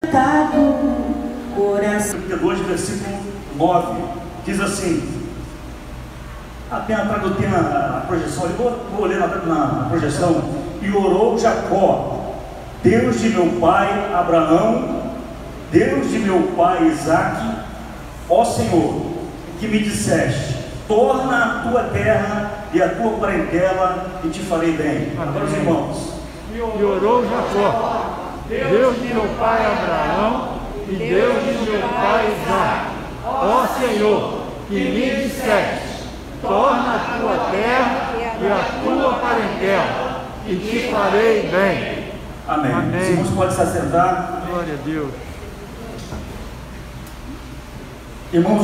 32, versículo 9, diz assim, apenas tem a projeção, eu vou ler na projeção. E orou Jacó: Deus de meu pai Abraão, Deus de meu pai Isaque, ó Senhor, que me disseste: torna a tua terra e a tua parentela, e te farei bem. Agora os irmãos. E orou Jacó: Deus de meu pai Abraão e Deus de meu pai Isaque, ó Senhor, que me disseste: torna a tua terra e a tua parentela, e te farei bem. Amém. Amém. Os irmãos podem se assentar. Glória a Deus. Irmãos,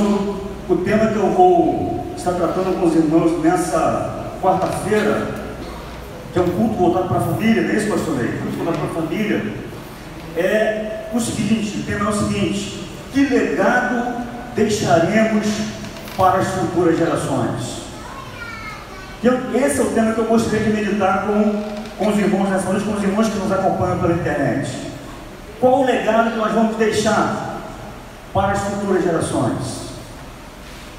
o tema que eu vou estar tratando com os irmãos nessa quarta-feira, que é um culto voltado para a família, não é isso, pastor Ney? Culto voltado para a família, é o seguinte: o tema é o seguinte: que legado deixaremos para as futuras gerações? Esse é o tema que eu gostaria de meditar com os irmãos nessa noite, com os irmãos que nos acompanham pela internet. Qual o legado que nós vamos deixar para as futuras gerações?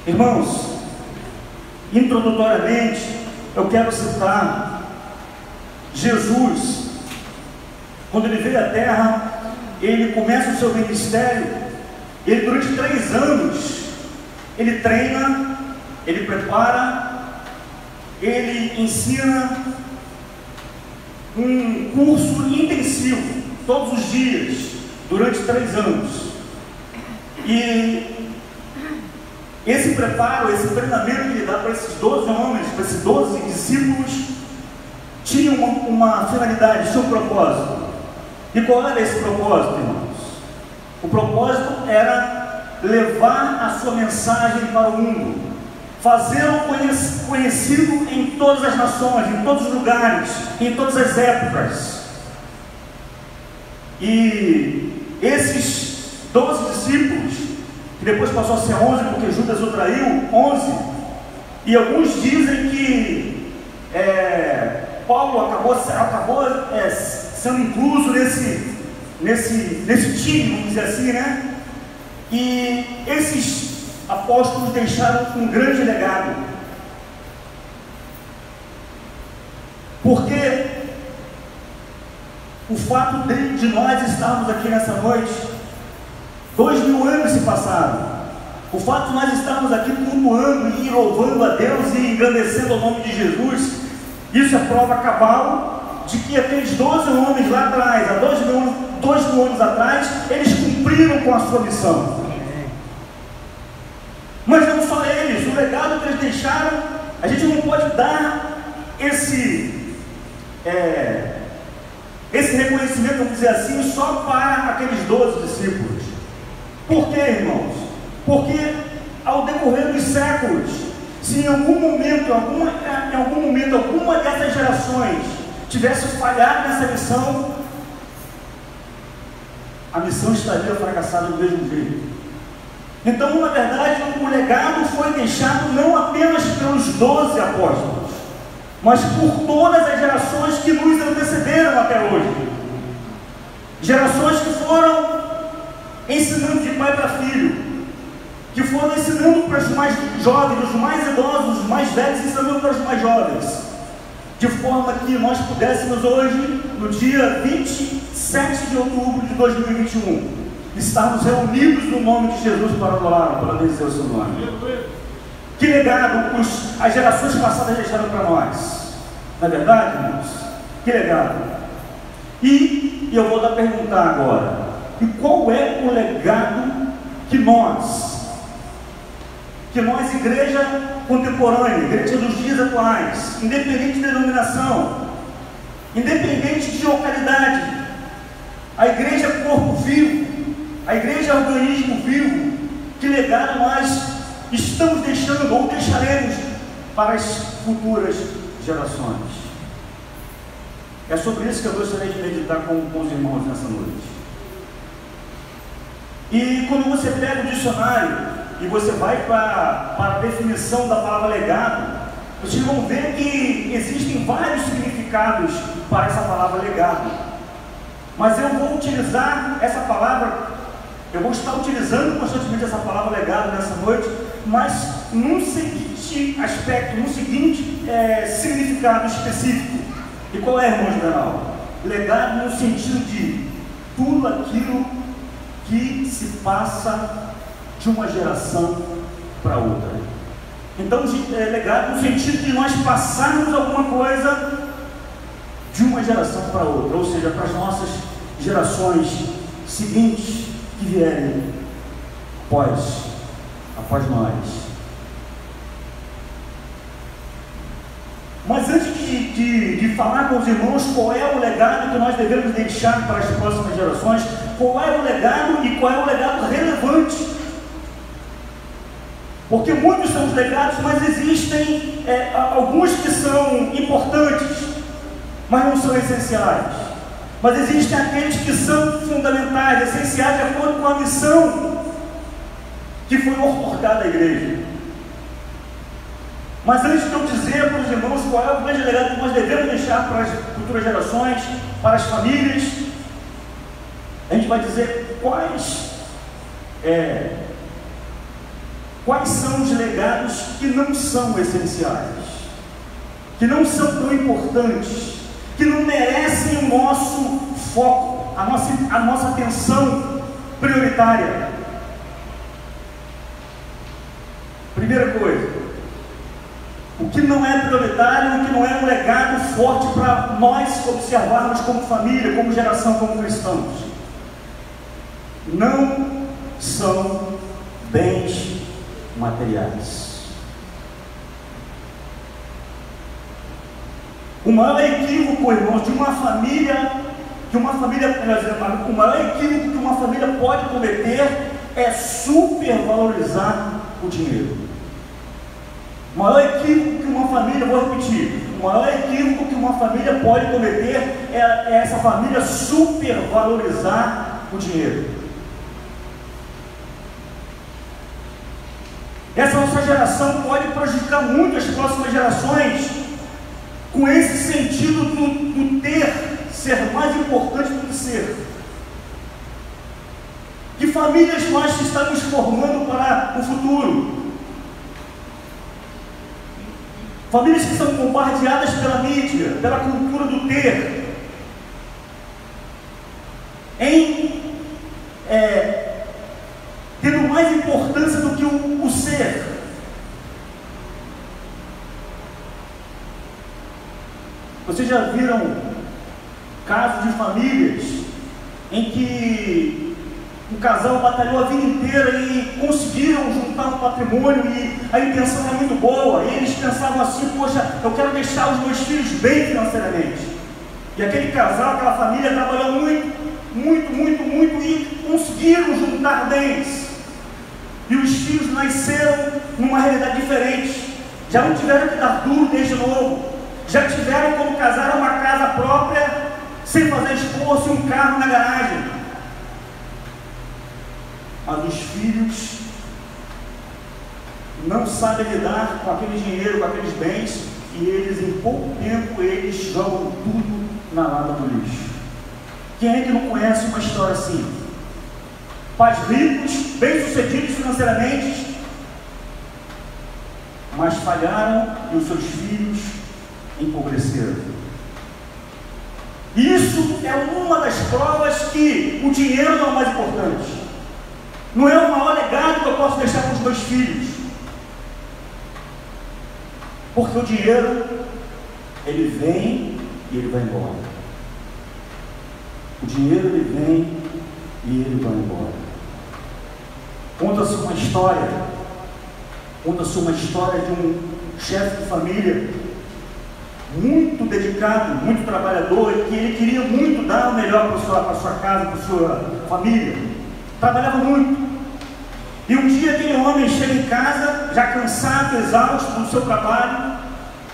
Irmãos, introdutoriamente, eu quero citar Jesus. Quando ele veio à terra, ele começa o seu ministério. Ele, durante 3 anos, ele treina, ele prepara, ele ensina um curso intensivo, todos os dias, durante 3 anos. E esse preparo, esse treinamento que ele dá para esses 12 homens, para esses 12 discípulos, tinha uma finalidade, tinha um propósito. E qual era esse propósito, irmãos? O propósito era levar a sua mensagem para o mundo, fazê-lo conhecido em todas as nações, em todos os lugares, em todas as épocas. E esses 12 discípulos, que depois passou a ser 11, porque Judas o traiu, 11, e alguns dizem que Paulo acabou sendo incluso nesse time, vamos dizer assim, né? E esses apóstolos deixaram um grande legado, porque o fato de nós estarmos aqui nessa noite, 2000 anos se passaram. O fato de nós estarmos aqui cultuando e louvando a Deus e engrandecendo o nome de Jesus, isso é prova cabal de que aqueles 12 homens lá atrás, há 2.000 anos atrás, eles cumpriram com a sua missão. Mas não só eles, o legado que eles deixaram, a gente não pode dar esse reconhecimento, vamos dizer assim, só para aqueles 12 discípulos. Por quê, irmãos? Porque ao decorrer dos séculos, se em algum momento alguma dessas gerações tivesse falhado nessa missão, a missão estaria fracassada do mesmo jeito. Então, na verdade, o legado foi deixado não apenas pelos 12 apóstolos, mas por todas as gerações que nos antecederam até hoje. Gerações que foram ensinando de pai para filho, que foram ensinando para os mais jovens, os mais idosos, os mais velhos, ensinando para os mais jovens, de forma que nós pudéssemos hoje, no dia 27 de outubro de 2021, estarmos reunidos no nome de Jesus para adorar, para bendizer o seu nome. Que legado as gerações passadas deixaram para nós? Não é verdade, irmãos? Que legado. E eu vou perguntar agora: e qual é o legado que nós, igreja contemporânea, igreja dos dias atuais, independente de denominação, independente de localidade, a igreja é corpo vivo, a igreja é organismo vivo, que legado nós estamos deixando ou deixaremos para as futuras gerações? É sobre isso que eu gostaria de meditar com os irmãos nessa noite. E quando você pega o dicionário e você vai para a definição da palavra legado, vocês vão ver que existem vários significados para essa palavra legado. Mas eu vou utilizar essa palavra Eu vou estar utilizando constantemente essa palavra legado nessa noite, mas num seguinte aspecto, num seguinte significado específico. E qual é, irmão geral? Legado no sentido de tudo aquilo que se passa de uma geração para outra. Então, legado no sentido de nós passarmos alguma coisa de uma geração para outra, ou seja, para as nossas gerações seguintes que vierem após nós. Mas antes de falar com os irmãos qual é o legado que nós devemos deixar para as próximas gerações, qual é o legado e qual é o legado relevante, porque muitos são os legados, mas existem alguns que são importantes, mas não são essenciais. Mas existem aqueles que são fundamentais, essenciais, de acordo com a missão que foi otorgada à igreja. Mas antes de eu dizer para os irmãos qual é o grande legado que nós devemos deixar para as futuras gerações, para as famílias, a gente vai dizer quais são os legados que não são essenciais, que não são tão importantes, que não merecem o nosso foco, a nossa atenção prioritária. Primeira coisa, o que não é prioritário, o que não é um legado forte para nós observarmos como família, como geração, como cristãos, não são bens materiais. O maior equívoco, irmãos, o maior equívoco que uma família pode cometer é supervalorizar o dinheiro. O maior equívoco que uma família, vou repetir, o maior equívoco que uma família pode cometer é essa família supervalorizar o dinheiro. Essa nossa geração pode prejudicar muito as próximas gerações, com esse sentido do ter ser mais importante do que ser. Que famílias nós estamos formando para o futuro? Famílias que são bombardeadas pela mídia, pela cultura do ter, tendo mais importância do que o ser. Vocês já viram casos de famílias em que o casal batalhou a vida inteira e conseguiram juntar um patrimônio e a intenção era muito boa, e eles pensavam assim: poxa, eu quero deixar os meus filhos bem financeiramente. E aquele casal, aquela família trabalhou muito e conseguiram juntar bens. E os filhos nasceram numa realidade diferente, já não tiveram que dar duro desde novo, já tiveram como casar uma casa própria, sem fazer esforço, e um carro na garagem. Mas os filhos não sabem lidar com aquele dinheiro, com aqueles bens, e eles, em pouco tempo, eles jogam tudo na lata do lixo. Quem é que não conhece uma história assim? Pais ricos, bem-sucedidos financeiramente, mas falharam e os seus filhos empobreceram. Isso é uma das provas que o dinheiro não é o mais importante. Não é o maior legado que eu posso deixar para os meus filhos. Porque o dinheiro, ele vem e ele vai embora. O dinheiro, ele vem e ele vai embora. Conta-se uma história de um chefe de família muito dedicado, muito trabalhador, e que ele queria muito dar o melhor para a sua casa, para a sua família. Trabalhava muito. E um dia aquele homem chega em casa, já cansado, exausto do seu trabalho,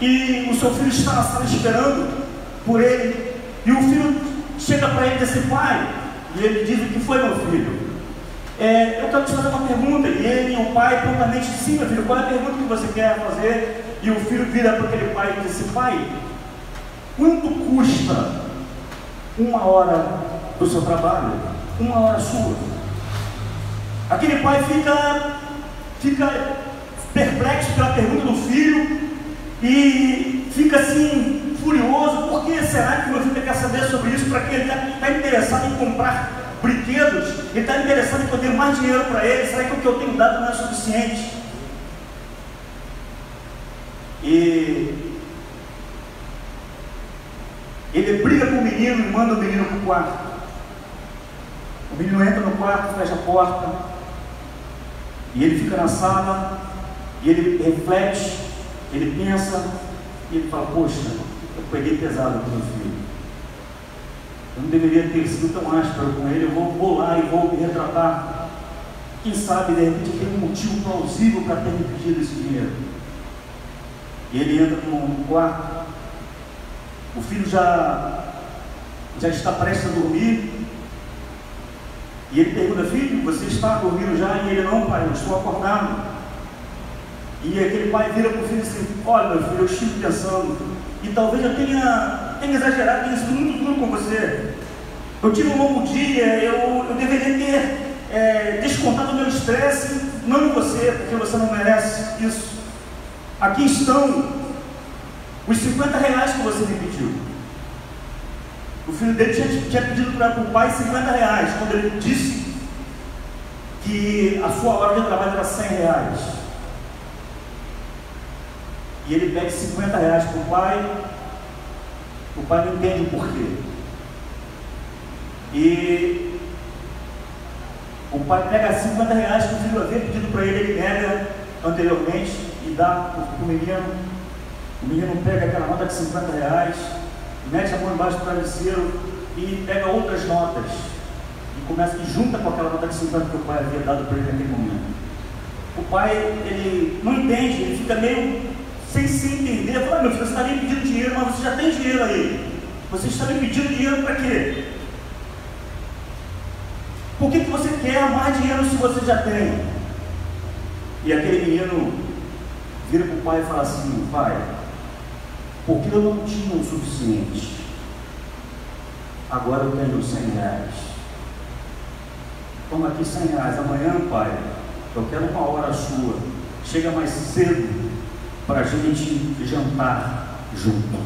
e o seu filho está na sala esperando por ele. E o filho chega para ele e diz assim: pai, e ele diz: o que foi, meu filho? Eu quero te fazer uma pergunta. E ele, o pai, prontamente: sim, meu filho, qual é a pergunta que você quer fazer? E o filho vira para aquele pai e diz assim: pai, quanto custa 1 hora do seu trabalho? 1 hora sua? Aquele pai fica perplexo pela pergunta do filho e fica assim, furioso. Por que será que meu filho quer saber sobre isso? Para que ele está interessado em comprar brinquedos? Ele está interessado em que eu dê mais dinheiro para ele? Será que o que eu tenho dado não é suficiente? E ele briga com o menino e manda o menino para o quarto. O menino entra no quarto, fecha a porta, e ele fica na sala, e ele reflete, ele pensa, e ele fala: poxa, eu peguei pesado com meu filho, eu não deveria ter sido tão áspero com ele, eu vou lá e vou me retratar. Quem sabe, de repente, tem um motivo plausível para ter me pedido esse dinheiro. E ele entra no quarto, o filho já está prestes a dormir, e ele pergunta: filho, você está dormindo já? E ele: não, pai, eu estou acordado. E aquele pai vira para o filho assim: olha, meu filho, eu estive pensando, e talvez eu tenha exagerado, tenha sido muito duro com você. Eu tive um longo dia, eu deveria ter descontado o meu estresse, não em você, porque você não merece isso. Aqui estão os 50 reais que você me pediu. O filho dele tinha pedido para o pai 50 reais, quando ele disse que a sua hora de trabalho era 100 reais. E ele pede 50 reais para o pai não entende o porquê. E o pai pega 50 reais que o filho havia pedido para ele nega anteriormente e dá para o menino. O menino pega aquela nota de 50 reais, mete a mão embaixo do travesseiro e pega outras notas e começa e junta com aquela nota de 50 que o pai havia dado para ele naquele momento. O pai, ele não entende, ele fica meio sem se entender. Fala: meu filho, você está me pedindo dinheiro, mas você já tem dinheiro aí. Você está me pedindo dinheiro para quê? Por que você quer mais dinheiro se você já tem? E aquele menino vira para o pai e fala assim: pai, porque eu não tinha o suficiente, agora eu tenho 100 reais. Toma aqui 100 reais. Amanhã, pai, eu quero uma hora sua. Chega mais cedo para a gente jantar junto.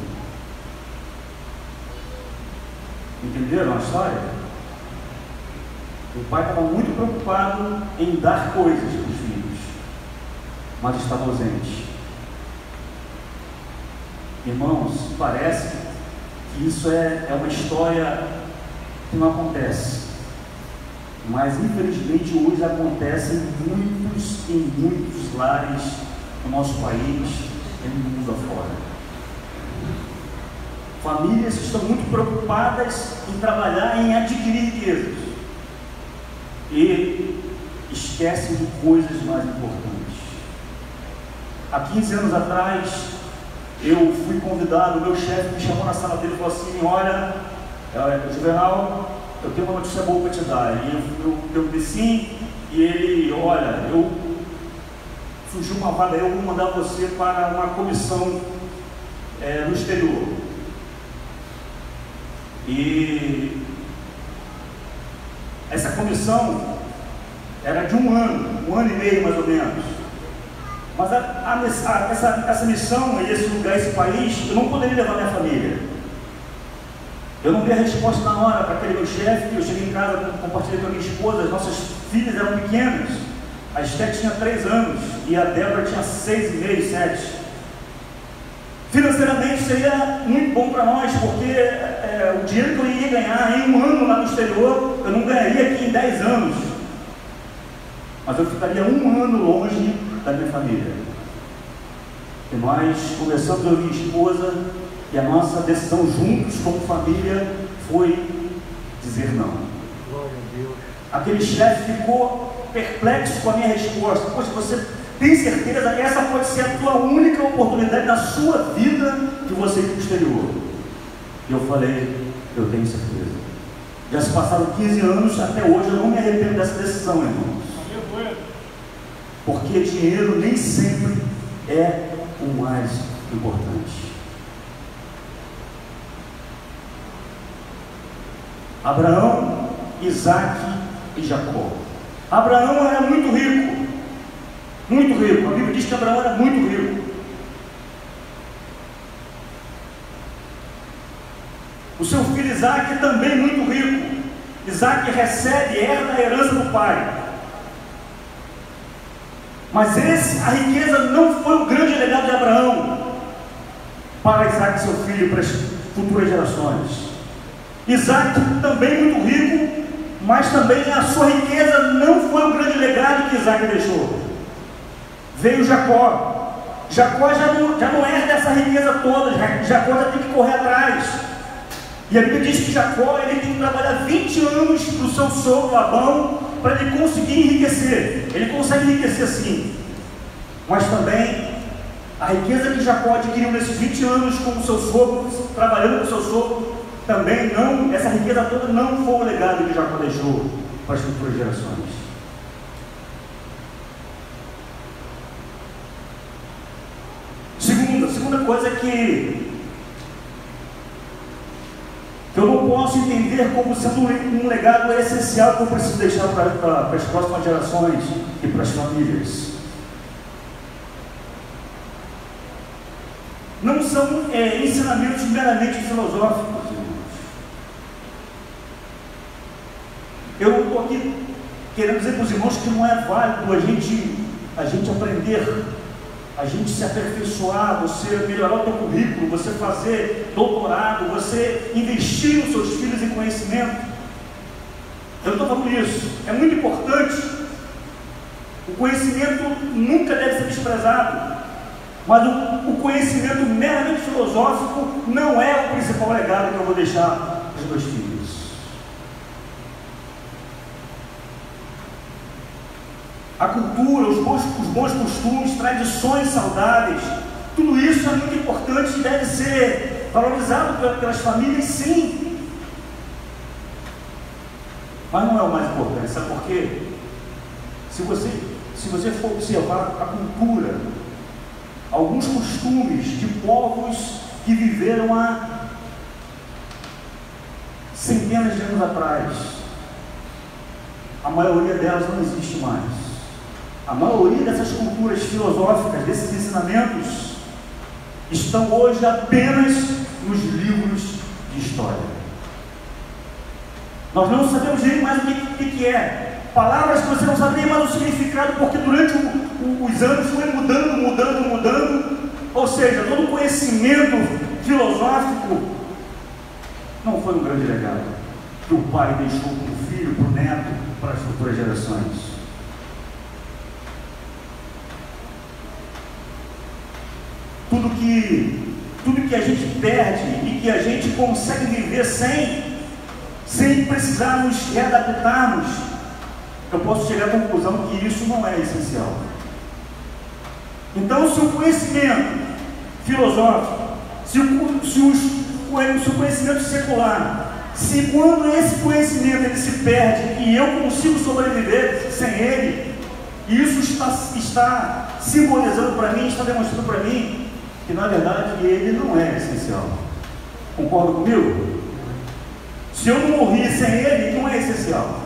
Entenderam a história? O pai estava muito preocupado em dar coisas para os filhos, mas estava ausente. Irmãos, parece que isso é uma história que não acontece, mas infelizmente hoje acontece em muitos lares no nosso país e no mundo afora. Famílias que estão muito preocupadas em trabalhar, em adquirir riquezas e esquecem de coisas mais importantes. Há 15 anos atrás, eu fui convidado, o meu chefe me chamou na sala dele e falou assim: olha, Juvenal, eu tenho uma notícia boa para te dar. E eu disse: e ele: olha, surgiu uma vaga, eu vou mandar você para uma comissão no exterior. E essa comissão era de um ano e meio mais ou menos. Mas essa missão, esse lugar, esse país, eu não poderia levar minha família. Eu não dei a resposta na hora para aquele meu chefe. Eu cheguei em casa, compartilhei com a minha esposa. As nossas filhas eram pequenas. A Esther tinha 3 anos e a Débora tinha 6,5, 7. Financeiramente seria muito bom para nós, porque o dinheiro que eu iria ganhar em um ano lá no exterior, eu não ganharia aqui em 10 anos. Mas eu ficaria um ano longe da minha família. E nós conversamos, eu e minha esposa, e a nossa decisão juntos como família foi dizer não. Glória a Deus. Aquele chefe ficou perplexo com a minha resposta. Poxa, você tem certeza que essa pode ser a tua única oportunidade na sua vida de você ir para o exterior? E eu falei: eu tenho certeza. Já se passaram 15 anos, até hoje eu não me arrependo dessa decisão, irmãos. Porque dinheiro nem sempre é o mais importante. Abraão, Isaac e Jacó. Abraão era muito rico, muito rico. A Bíblia diz que Abraão era muito rico. O seu filho Isaac também muito rico. Isaac recebe e herda a herança do pai. Mas a riqueza não foi o grande legado de Abraão para Isaac, seu filho, para as futuras gerações. Isaac também muito rico, mas também a sua riqueza não foi o grande legado que Isaac deixou. Veio Jacó. Jacó já não herda essa riqueza toda. Jacó já tem que correr atrás. E a Bíblia diz que Jacó ele tem que trabalhar 20 anos para o seu sogro Labão para ele conseguir enriquecer. Ele consegue enriquecer sim, mas também a riqueza que Jacó adquiriu nesses 20 anos com o seu sogro, trabalhando com o seu sogro, também não, essa riqueza toda não foi o legado que Jacó deixou para as futuras gerações. Segunda coisa que eu não posso entender como sendo um legado essencial que eu preciso deixar para as próximas gerações e para as famílias. Não são ensinamentos meramente filosóficos, irmãos. Eu não estou aqui querendo dizer para os irmãos que não é válido a gente aprender, a gente se aperfeiçoar, você melhorar o seu currículo, você fazer doutorado, você investir nos seus filhos em conhecimento. Eu não estou falando isso, é muito importante. O conhecimento nunca deve ser desprezado, mas o conhecimento meramente filosófico não é o principal legado que eu vou deixar para os meus filhos. A cultura, os bons costumes, tradições saudáveis, tudo isso é muito importante e deve ser valorizado pelas famílias, sim. Mas não é o mais importante, sabe por quê? Se você for observar a cultura, alguns costumes de povos que viveram há centenas de anos atrás, a maioria delas não existe mais. A maioria dessas culturas filosóficas, desses ensinamentos, estão hoje apenas nos livros de história. Nós não sabemos nem mais o que é. Palavras que você não sabe nem mais o significado, porque durante os anos foi mudando. Ou seja, todo o conhecimento filosófico não foi um grande legado que o pai deixou para o filho, para o neto, para as futuras gerações. Tudo que a gente perde e que a gente consegue viver sem precisar nos readaptarmos, eu posso chegar à conclusão que isso não é essencial. Então, se o conhecimento filosófico, se o conhecimento secular, se quando esse conhecimento ele se perde e eu consigo sobreviver sem ele, isso está simbolizando para mim, está demonstrando para mim que na verdade ele não é essencial. Concorda comigo? Se eu não morrer sem ele, não é essencial.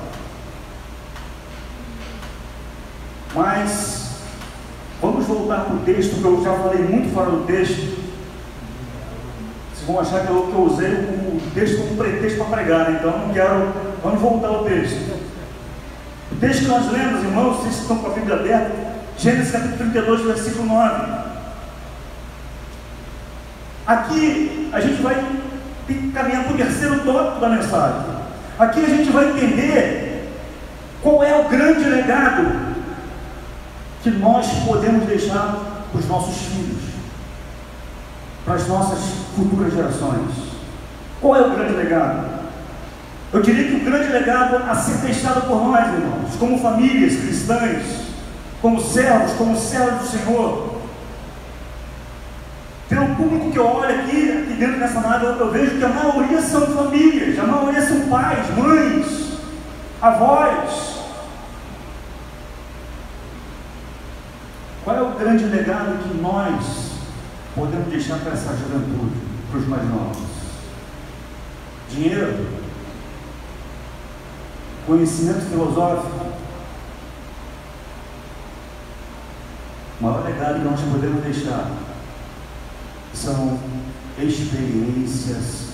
Mas vamos voltar para o texto, que eu já falei muito fora do texto. Vocês vão achar que eu usei o texto como pretexto para pregar, então eu não quero. Vamos voltar ao texto. O texto que nós lemos, irmãos, vocês estão com a Bíblia aberta, Gênesis capítulo 32, versículo 9. Aqui a gente vai caminhar para o terceiro tópico da mensagem. Aqui a gente vai entender qual é o grande legado que nós podemos deixar para os nossos filhos, para as nossas futuras gerações. Qual é o grande legado? Eu diria que o grande legado a ser deixado por nós, irmãos, como famílias cristãs, como servos do Senhor. Pelo público que eu olho aqui dentro dessa nave, eu vejo que a maioria são famílias, a maioria são pais, mães, avós. Qual é o grande legado que nós podemos deixar para essa juventude, para os mais novos? Dinheiro? Conhecimento filosófico? O maior legado que nós podemos deixar são experiências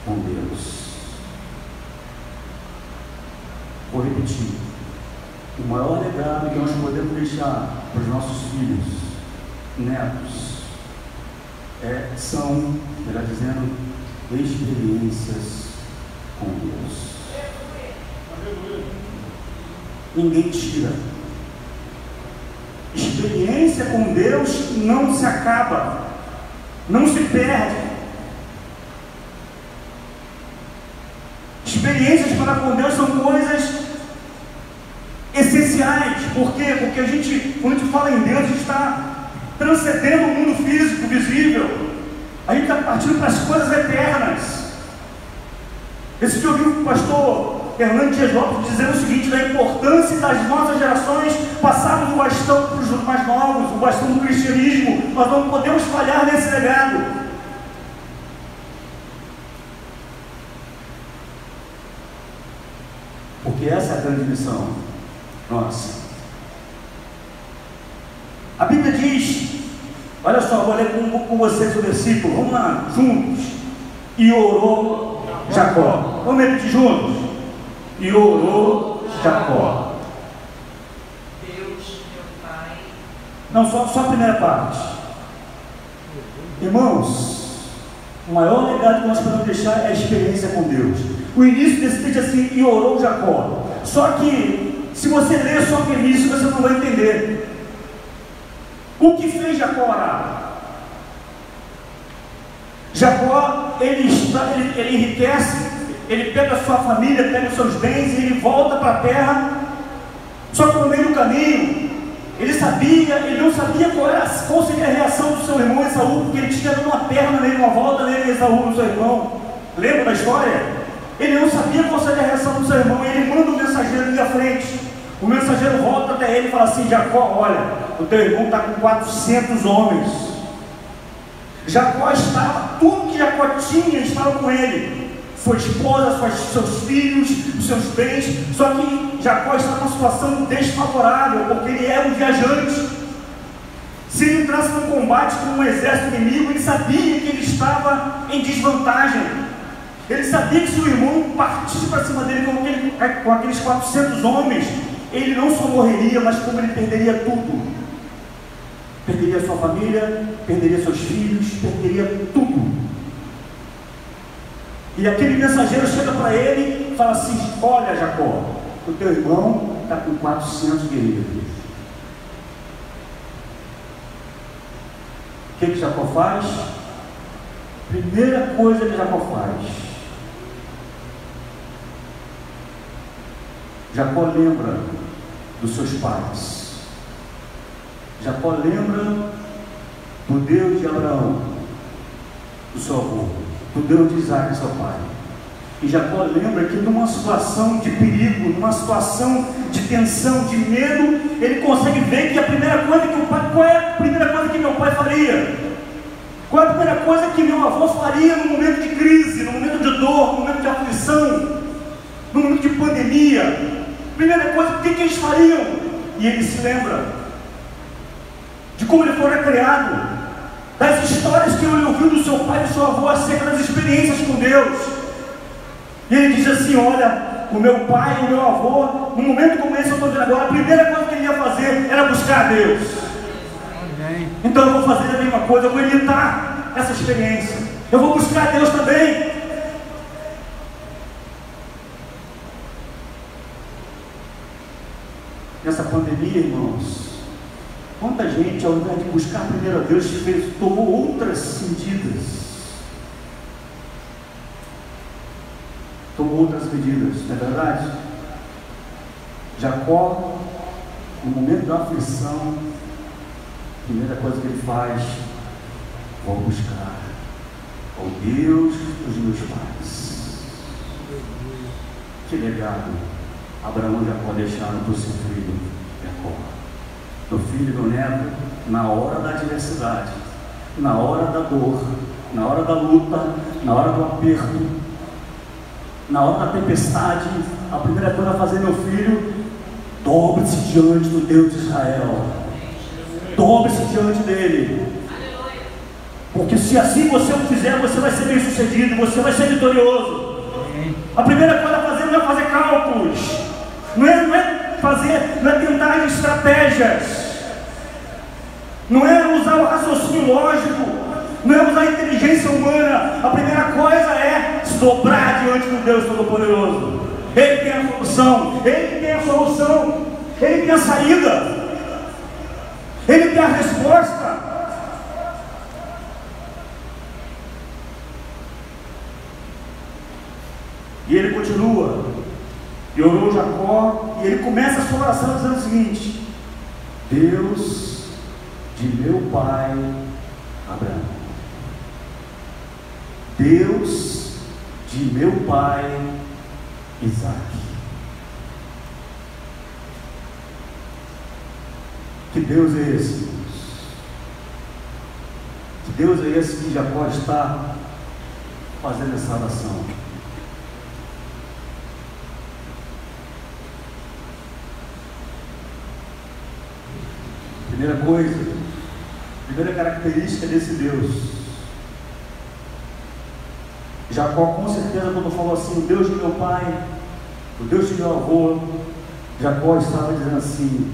com Deus. Vou repetir. O maior legado que nós podemos deixar para os nossos filhos, netos, são, melhor dizendo, experiências com Deus. Ninguém tira. Experiência com Deus não se acaba, não se perde. Experiências para com Deus são coisas essenciais. Por quê? Porque quando a gente fala em Deus, a gente está transcendendo o mundo físico, visível. A gente está partindo para as coisas eternas. Esse dia eu ouvi o pastor Hernando Dias Lopes dizendo o seguinte, da importância das nossas gerações passarmos o bastão para os mais novos, o bastão do cristianismo. Nós não podemos falhar nesse legado. Porque essa é a grande missão nossa. A Bíblia diz, olha só, vou ler com vocês o versículo, vamos lá, juntos. E orou Jacó. Vamos repetir juntos. E orou Jacó. Deus, meu Pai. Não, só a primeira parte. Irmãos, o maior legado que nós podemos deixar é a experiência com Deus. O início desse texto é assim, e orou Jacó. Só que, se você ler só o início, você não vai entender. O que fez Jacó orar? Jacó, ele enriquece, ele pega a sua família, pega os seus bens e ele volta para a terra. Só que no meio do caminho, ele não sabia qual seria a reação do seu irmão Esaú, porque ele tinha dado uma perna nele, uma volta nele, Esaú, no seu irmão. Lembra da história? Ele não sabia qual seria a reação do seu irmão, e ele manda o mensageiro ir à frente. O mensageiro volta até ele e fala assim, Jacó, olha, o teu irmão está com 400 homens. Jacó estava, tudo que Jacó tinha estava com ele. Sua esposa, seus filhos, os seus bens. Só que Jacó estava numa situação desfavorável, porque ele era um viajante. Se ele entrasse num combate com um exército inimigo, ele sabia que ele estava em desvantagem. Ele sabia que se o irmão partisse para cima dele com aqueles 400 homens, ele não só morreria, mas como ele perderia tudo. Perderia sua família, perderia seus filhos, perderia tudo. E aquele mensageiro chega para ele e fala assim, olha Jacó, o teu irmão está com 400 guerreiros. O que Jacó faz? Primeira coisa que Jacó faz, Jacó lembra dos seus pais. Jacó lembra do Deus de Abraão, do seu avô, do Deus de Isaac, seu pai. E Jacó lembra que numa situação de perigo, numa situação de tensão, de medo, ele consegue ver que a primeira coisa que qual é a primeira coisa que meu pai faria? Qual é a primeira coisa que meu avô faria no momento de crise, no momento de dor, no momento de aflição, no momento de pandemia? Primeira coisa, o que eles fariam? E ele se lembra de como ele fora criado, das histórias que ele ouviu do seu pai e do seu avô acerca das experiências com Deus. E ele diz assim, olha, o meu pai e o meu avô, no momento como esse eu estou vendo agora, a primeira coisa que ele ia fazer era buscar a Deus. Então eu vou fazer a mesma coisa, eu vou imitar essa experiência, eu vou buscar a Deus também. Nessa pandemia, irmãos, quanta gente, ao invés de buscar primeiro a Deus, tomou outras medidas. Tomou outras medidas, não é verdade? Jacó, no momento da aflição, a primeira coisa que ele faz, vou buscar o Deus dos meus pais. Que legado Abraão e Jacó deixaram para o seu filho Jacó. Meu filho e meu neto, na hora da adversidade, na hora da dor, na hora da luta, na hora do aperto, na hora da tempestade, a primeira coisa a fazer, meu filho, dobre-se diante do Deus de Israel. Dobre-se diante dele. Porque se assim você o fizer, você vai ser bem sucedido, você vai ser vitorioso. A primeira coisa a fazer não é fazer cálculos, não é tentar estratégias, não é usar o raciocínio lógico, não é usar a inteligência humana. A primeira coisa é se dobrar diante do Deus Todo-Poderoso. Ele tem a solução, Ele tem a solução, Ele tem a saída, Ele tem a resposta. E ele continua, e orou Jacó, e ele começa a sua oração dizendo o seguinte: Deus de meu pai Abraão, Deus de meu pai Isaac. Que Deus é esse, irmãos? Que Deus é esse que Jacó está fazendo essa oração? Primeira coisa, primeira característica desse Deus. Jacó, com certeza, quando falou assim, o Deus de meu pai, o Deus de meu avô, Jacó estava dizendo assim: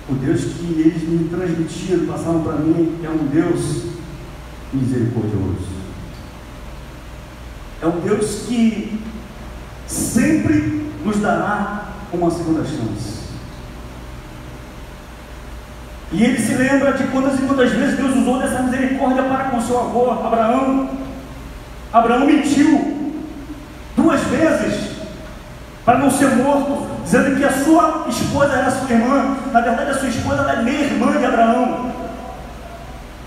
o Deus que eles me transmitiram, passaram para mim, é um Deus misericordioso. É um Deus que sempre nos dará uma segunda chance. E ele se lembra de quantas e quantas vezes Deus usou dessa misericórdia para com seu avô Abraão. Abraão mentiu 2 vezes para não ser morto, dizendo que a sua esposa era sua irmã. Na verdade, a sua esposa era meia-irmã de Abraão.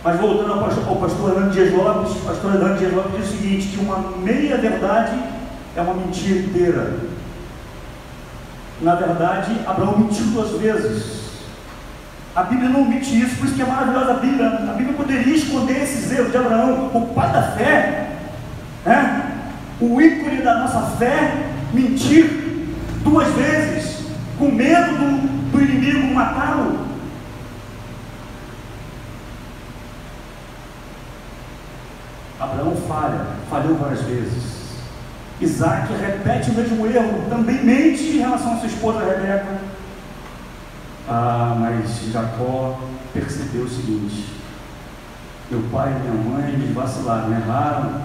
Mas voltando ao pastor Hernando Dias Lopes, o pastor Hernando Dias Lopes diz o seguinte: que uma meia-verdade é uma mentira inteira. Na verdade, Abraão mentiu 2 vezes. A Bíblia não omite isso, por isso que é maravilhosa a Bíblia. A Bíblia poderia esconder esses erros de Abraão, o pai da fé, né? O ícone da nossa fé, mentir 2 vezes, com medo do inimigo matá-lo. Abraão falhou várias vezes. Isaac repete o mesmo erro, também mente em relação à sua esposa Rebeca. Mas Jacó percebeu o seguinte: meu pai e minha mãe eles vacilaram, erraram,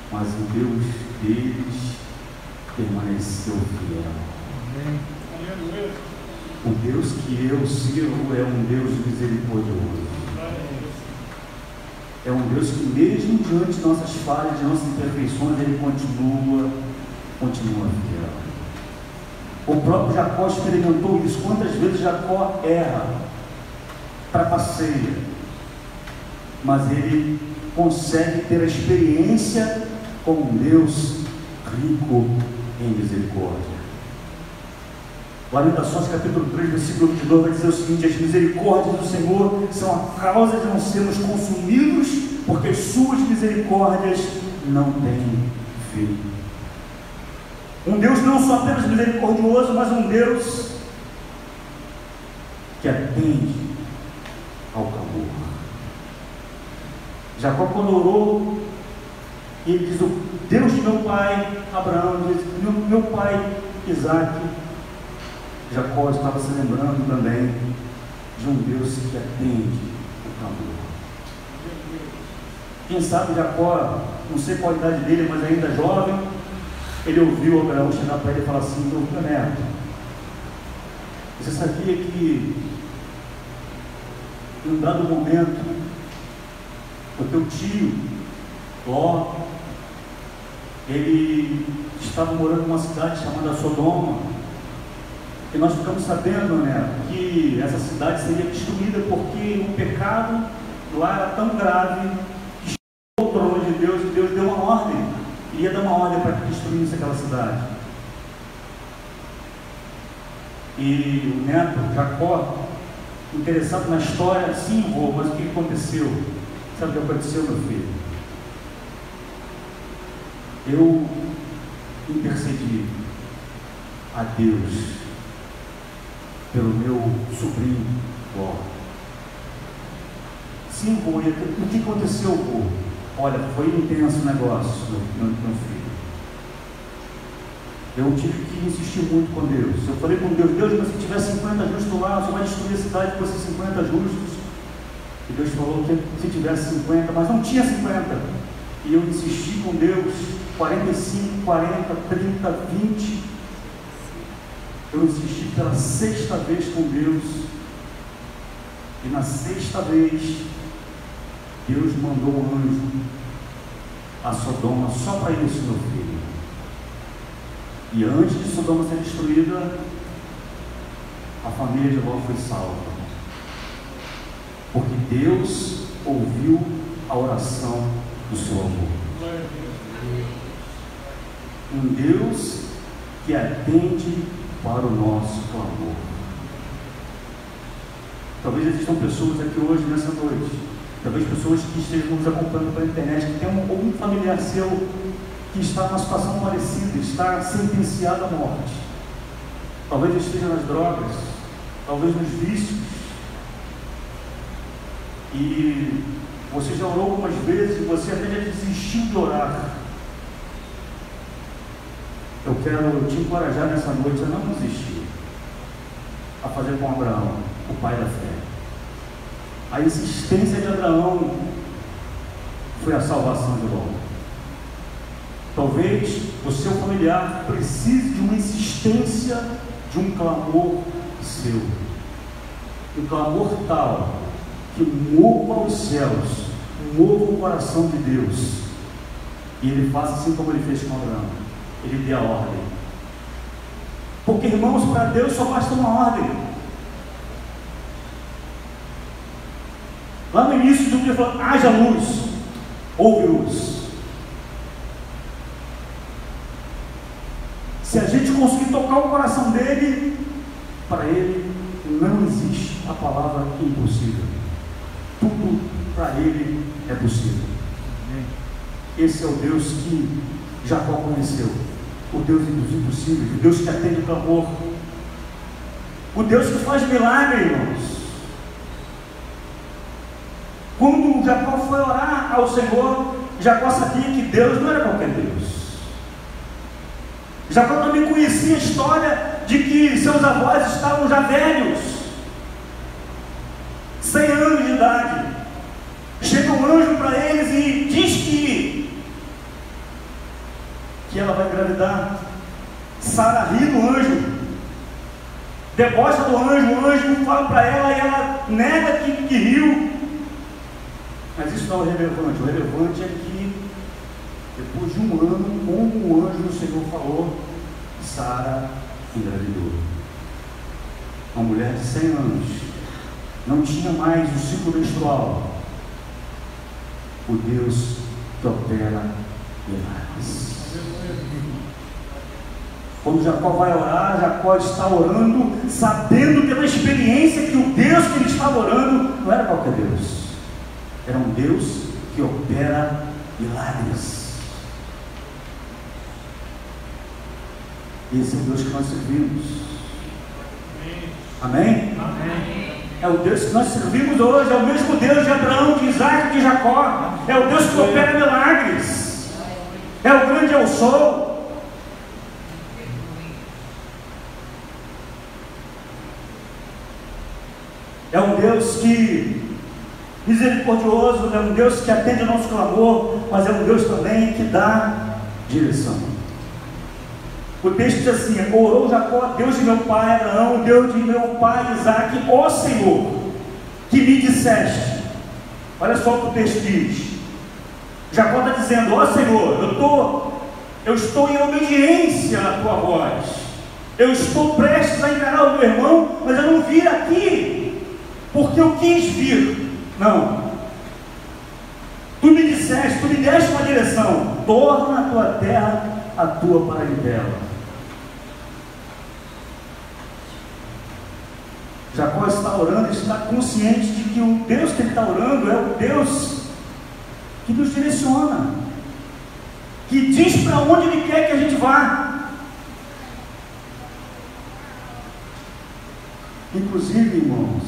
mas o Deus deles permaneceu fiel. O Deus que eu sirvo é um Deus misericordioso. É um Deus que mesmo diante de nossas falhas, de nossas imperfeições, Ele continua fiel. O próprio Jacó experimentou isso. Quantas vezes Jacó erra, trapaceia, mas ele consegue ter a experiência com um Deus rico em misericórdia. Lamentações capítulo 3, versículo 22 vai dizer o seguinte: as misericórdias do Senhor são a causa de não sermos consumidos, porque as suas misericórdias não têm fim. Um Deus não só apenas misericordioso, mas um Deus que atende ao clamor. Jacó, quando orou, ele diz: o Deus de meu pai Abraão, diz, meu pai Isaac. Jacó estava se lembrando também de um Deus que atende o clamor. Quem sabe Jacó, não sei qual a idade dele, mas ainda jovem, ele ouviu Abraão chegar para ele e falar assim: meu neto, você sabia que em um dado momento o teu tio Ló, ele estava morando numa cidade chamada Sodoma, e nós ficamos sabendo, né, que essa cidade seria destruída porque o pecado lá era tão grave que chegou ao trono de Deus, e Deus deu uma ordem, iria dar uma ordem para que destruísse aquela cidade. E o neto, Jacó, interessado na história: sim, vô, mas o que aconteceu? Sabe o que aconteceu, meu filho? Eu intercedi a Deus pelo meu sobrinho, ó. Sim, vô, o que aconteceu, vô? Olha, foi intenso o negócio, meu filho. Eu tive que insistir muito com Deus. Eu falei com Deus, Deus, mas se tiver 50 justos lá, você vai destruir a cidade com esses 50 justos. E Deus falou que se tivesse 50, mas não tinha 50. E eu insisti com Deus, 45, 40, 30, 20. Eu insisti pela 6ª vez com Deus. E na 6ª vez, Deus mandou um anjo a Sodoma só para isso, meu filho. E antes de Sodoma ser destruída, a família de Ló foi salva. Porque Deus ouviu a oração do seu amor. Um Deus que atende para o nosso clamor. Talvez existam pessoas aqui hoje, nessa noite, talvez pessoas que estejam nos acompanhando pela internet, que tem algum familiar seu que está numa situação parecida, está sentenciado à morte. Talvez esteja nas drogas, talvez nos vícios. E você já orou algumas vezes, você até já desistiu de orar. Eu quero te encorajar nessa noite a não desistir, a fazer com Abraão, o pai da fé. A insistência de Abraão foi a salvação de Ló. Talvez o seu familiar precise de uma insistência, de um clamor seu. Um clamor tal que mova os céus, mova o coração de Deus. E ele faça assim como ele fez com Abraão. Ele dê a ordem. Porque, irmãos, para Deus só basta uma ordem. Lá no início do dia ele falou: haja luz, houve luz. Se a gente conseguir tocar o coração dele, para ele não existe a palavra impossível. Tudo para ele é possível. Esse é o Deus que Jacó conheceu. O Deus dos impossíveis, o Deus que atende o clamor, o Deus que faz milagre, irmãos. Quando Jacó foi orar ao Senhor, Jacó sabia que Deus não era qualquer Deus. Jacó também conhecia a história de que seus avós estavam já velhos, 100 anos de idade. Chega um anjo para eles e diz que ela vai engravidar. Sara ri do anjo, debocha do anjo, o anjo fala para ela e ela nega que riu. Mas isso não é relevante. O relevante é que depois de um ano, como o anjo do Senhor falou, Sara engravidou. Uma mulher de 100 anos, não tinha mais o ciclo menstrual. O Deus que opera milagres. Quando Jacó vai orar, Jacó está orando, sabendo pela experiência que o Deus que ele estava orando não era qualquer Deus. Era um Deus que opera milagres. Esse é o Deus que nós servimos. Amém? Amém. É o Deus que nós servimos hoje. É o mesmo Deus de Abraão, de Isaac, de Jacó. É o Deus que opera milagres. É o grande eu sou. É um Deus que misericordioso, é um Deus que atende ao nosso clamor, mas é um Deus também que dá direção. O texto diz assim: orou Jacó, Deus de meu pai Abraão, Deus de meu pai Isaac, ó Senhor, que me disseste. Olha só o que o texto diz. Jacó está dizendo: ó Senhor, eu estou em obediência à tua voz, eu estou prestes a encarar o meu irmão, mas eu não vim aqui porque eu quis vir. Não, tu me disseste, tu me deste uma direção: torna a tua terra a tua parentela. Jacó está orando, está consciente de que o Deus que ele está orando é o Deus que nos direciona, que diz para onde ele quer que a gente vá. Inclusive, irmãos,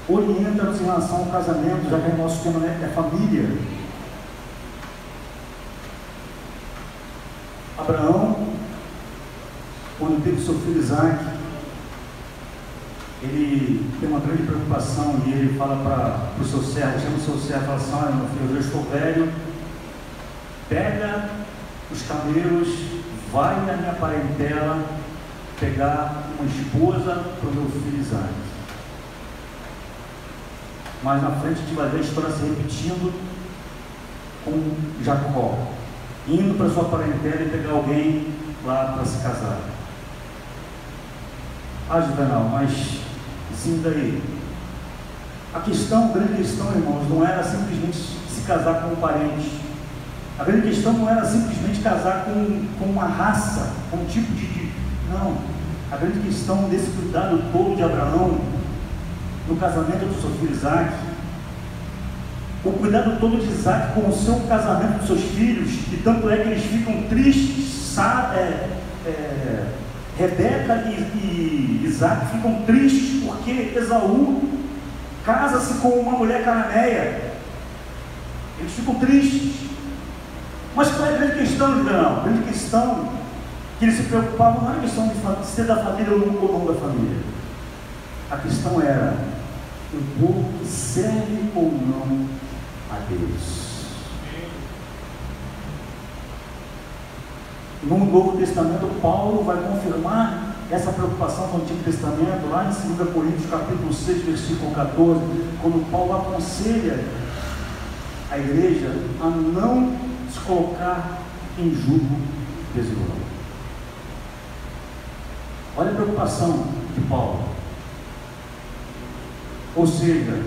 orienta-nos em relação ao casamento, já que o nosso tema é família. Abraão, quando teve seu filho Isaac, ele tem uma grande preocupação e ele fala para o seu servo, chama o seu servo e fala assim: olha, meu filho, eu já estou velho, pega os camelos, vai na minha parentela pegar uma esposa para o meu filho Isaac. Mas na frente a gente vai ver a história se repetindo com Jacó, indo para sua parentela e pegar alguém lá para se casar. Ah, Juvenal, mas sim, daí a grande questão, irmãos, não era simplesmente se casar com um parente. A grande questão não era simplesmente casar com uma raça, com um tipo de... Não, a grande questão desse cuidado todo de Abraão no casamento do seu filho Isaac, o cuidado todo de Isaac com o seu casamento dos seus filhos, e tanto é que eles ficam tristes, Rebeca e Isaac ficam tristes porque Esaú casa-se com uma mulher cananeia. Eles ficam tristes. Mas qual é a grande questão, Juvenal? A grande questão que eles se preocupavam não era a questão de ser da família ou não da família. A questão era o povo que serve ou não a Deus. No Novo Testamento, Paulo vai confirmar essa preocupação do Antigo Testamento, lá em 2 Coríntios, capítulo 6, versículo 14, quando Paulo aconselha a igreja a não se colocar em jugo desigual. Olha a preocupação de Paulo. Ou seja,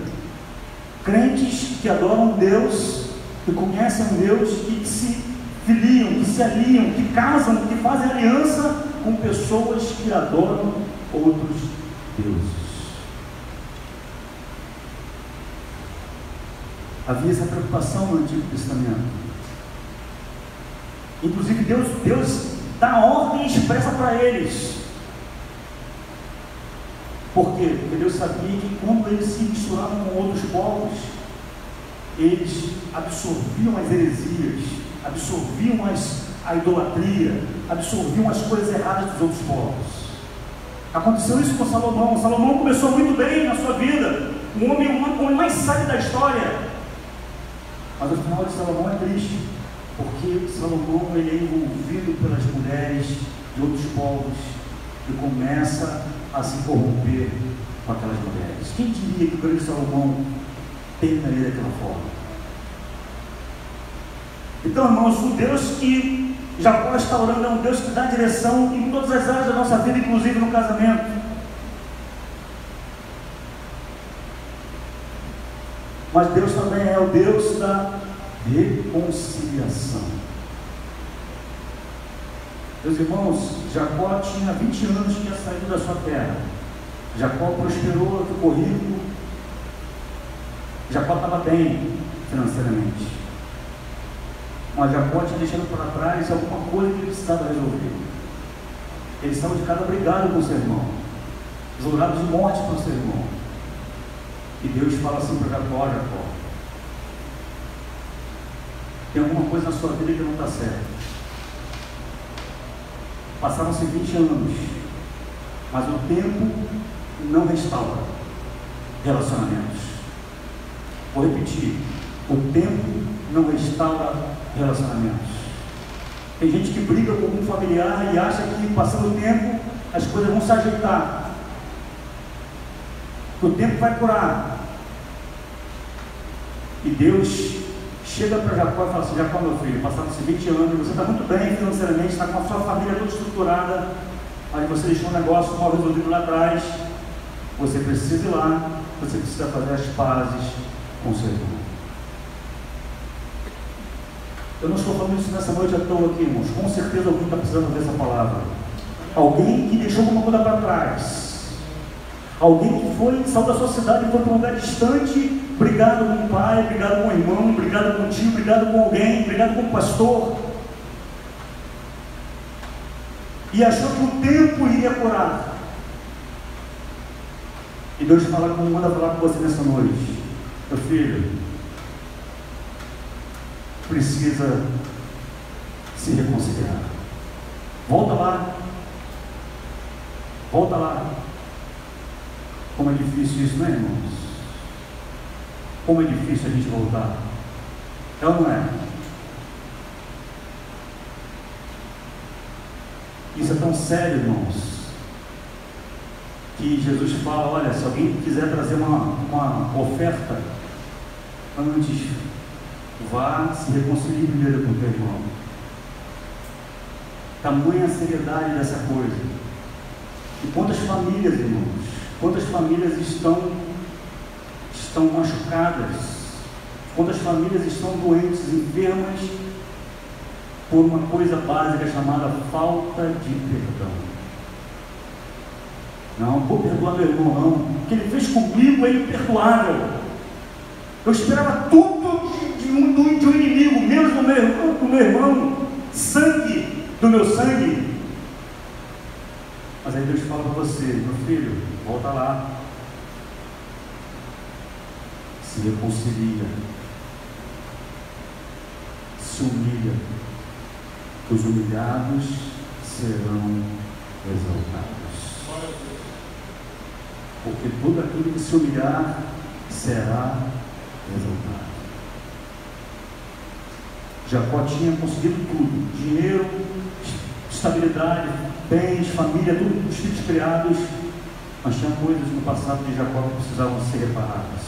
crentes que adoram Deus, que conhecem Deus e que se filiam, que se aliam, que casam, que fazem aliança com pessoas que adoram outros deuses. Havia essa preocupação no Antigo Testamento. Inclusive Deus dá ordem expressa para eles. Por quê? Porque Deus sabia que quando eles se misturavam com outros povos, eles absorviam as heresias, absorviam a idolatria, absorviam as coisas erradas dos outros povos. Aconteceu isso com Salomão. Salomão começou muito bem na sua vida, o homem mais sábio da história, mas o final de Salomão é triste, porque Salomão ele é envolvido pelas mulheres de outros povos e começa a se corromper com aquelas mulheres. Quem diria que o grande Salomão terminaria daquela forma? Então, irmãos, o Deus que Jacó está orando é um Deus que dá direção em todas as áreas da nossa vida, inclusive no casamento. Mas Deus também é o Deus da reconciliação. Meus irmãos, Jacó tinha 20 anos que tinha saído da sua terra. Jacó prosperou, ficou rico. Jacó estava bem financeiramente. Mas Jacó tinha deixado para trás alguma coisa que ele precisava resolver. Ele estava de casa brigado com o seu irmão, jurado de morte para o seu irmão. E Deus fala assim para Jacó: Jacó, tem alguma coisa na sua vida que não está certa. Passaram-se 20 anos, mas o tempo não restaura relacionamentos. Vou repetir: o tempo não restaura relacionamentos. Tem gente que briga com um familiar e acha que passando o tempo as coisas vão se ajeitar, que o tempo vai curar. E Deus chega para Jacó e fala assim: Jacó, meu filho, passaram-se 20 anos, você está muito bem financeiramente, está com a sua família toda estruturada, mas você deixou um negócio mal resolvido lá atrás. Você precisa ir lá, você precisa fazer as pazes com o seu irmão. Eu não estou falando isso nessa noite à toa aqui, irmãos. Com certeza alguém está precisando ver essa palavra. Alguém que deixou alguma coisa para trás. Alguém que saiu da sua cidade e foi para um lugar distante, brigado com o pai, brigado com o irmão, brigado com o tio, brigado com alguém, brigado com o pastor. E achou que o tempo iria curar. E Deus manda falar com você nessa noite: meu filho, precisa se reconciliar. Volta lá. Volta lá. Como é difícil isso, não é, irmãos? Como é difícil a gente voltar. É ou não é? Isso é tão sério, irmãos, que Jesus fala: olha, se alguém quiser trazer uma oferta, antes vá se reconcilie primeiro com o teu irmão. Tamanha seriedade dessa coisa. E quantas famílias, irmãos, quantas famílias estão machucadas, quantas famílias estão doentes, enfermas, por uma coisa básica chamada falta de perdão. Não vou perdoar meu irmão, não. O que ele fez comigo é imperdoável. Eu esperava tudo de um inimigo, menos do meu irmão, sangue do meu sangue. Mas aí Deus fala para você: meu filho, volta lá, se reconcilia, se humilha. Os humilhados serão exaltados. Porque tudo aquilo que se humilhar será exaltado. Jacó tinha conseguido tudo: dinheiro, estabilidade, bens, família, tudo, os filhos criados. Mas tinha coisas no passado de Jacó que precisavam ser reparadas,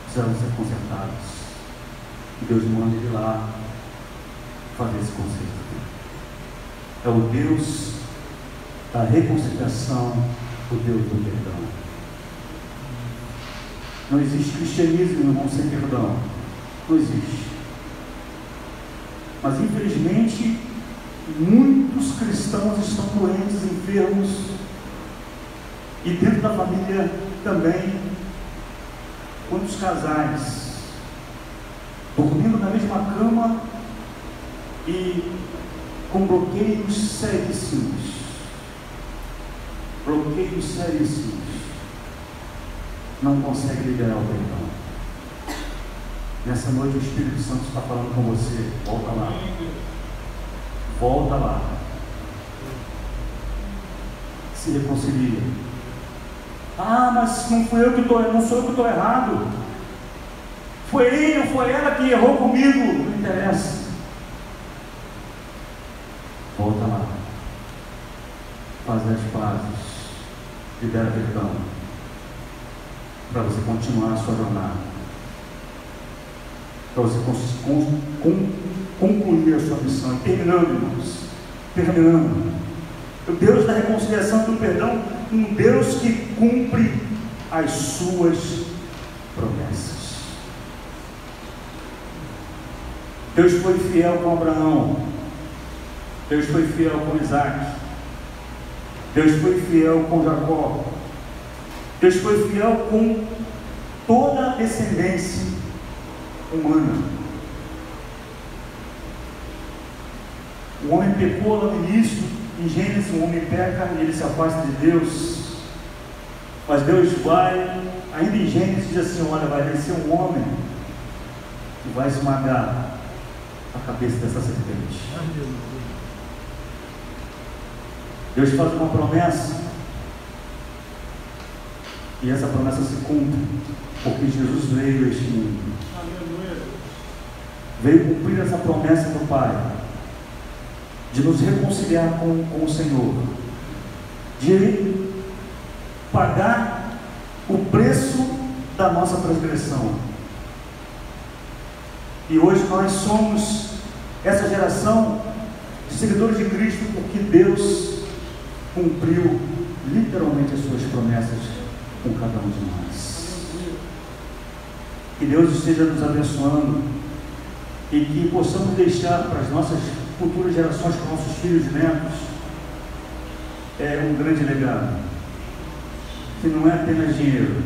precisavam ser consertadas. E Deus manda ele lá fazer esse conserto. É o Deus da reconciliação, o Deus do perdão. Não existe cristianismo, irmão, sem perdão. Não existe. Mas infelizmente muitos cristãos estão doentes, enfermos, e dentro da família também. Quantos casais dormindo na mesma cama e com bloqueios seríssimos, não consegue liberar o perdão. Nessa noite o Espírito Santo está falando com você: volta lá, volta lá, se reconcilia. Ah, mas não sou eu que estou errado, foi ele ou foi ela que errou comigo. Não interessa. Volta lá, faz as pazes, libera perdão, para você continuar a sua jornada, para você concluir a sua missão. E terminando, irmãos, o Deus da reconciliação e do perdão, um Deus que cumpre as suas promessas. Deus foi fiel com Abraão, Deus foi fiel com Isaac, Deus foi fiel com Jacó, Deus foi fiel com toda a descendência humana. O homem pecou lá no início, em Gênesis, o homem peca e ele se afasta de Deus. Mas Deus vai, ainda em Gênesis, diz assim: olha, vai descer um homem que vai esmagar a cabeça dessa serpente. Deus faz uma promessa, e essa promessa se cumpre, porque Jesus veio a este mundo. Veio cumprir essa promessa do Pai, de nos reconciliar com o Senhor, de pagar o preço da nossa transgressão. E hoje nós somos essa geração de seguidores de Cristo, porque Deus cumpriu literalmente as suas promessas com cada um de nós. Que Deus esteja nos abençoando e que possamos deixar para as nossas futuras gerações, para nossos filhos e netos, um grande legado, que não é apenas dinheiro,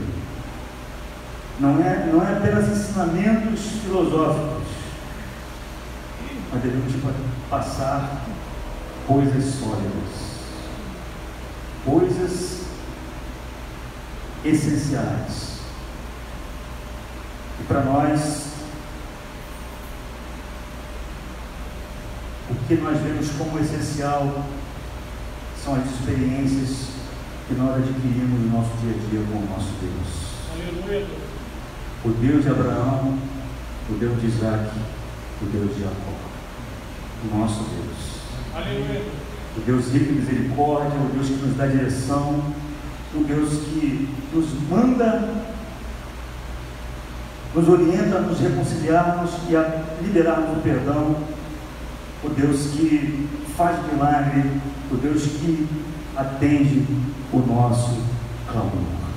não é apenas ensinamentos filosóficos, mas devemos passar coisas sólidas, coisas essenciais. E para nós, o que nós vemos como essencial são as experiências que nós adquirimos no nosso dia a dia com o nosso Deus. Aleluia. O Deus de Abraão, o Deus de Isaac, o Deus de Jacó. O nosso Deus. Aleluia. O Deus rico em misericórdia, o Deus que nos dá direção, o Deus que nos manda, nos orienta a nos reconciliarmos e a liberarmos o perdão, o Deus que faz milagre, o Deus que atende o nosso clamor.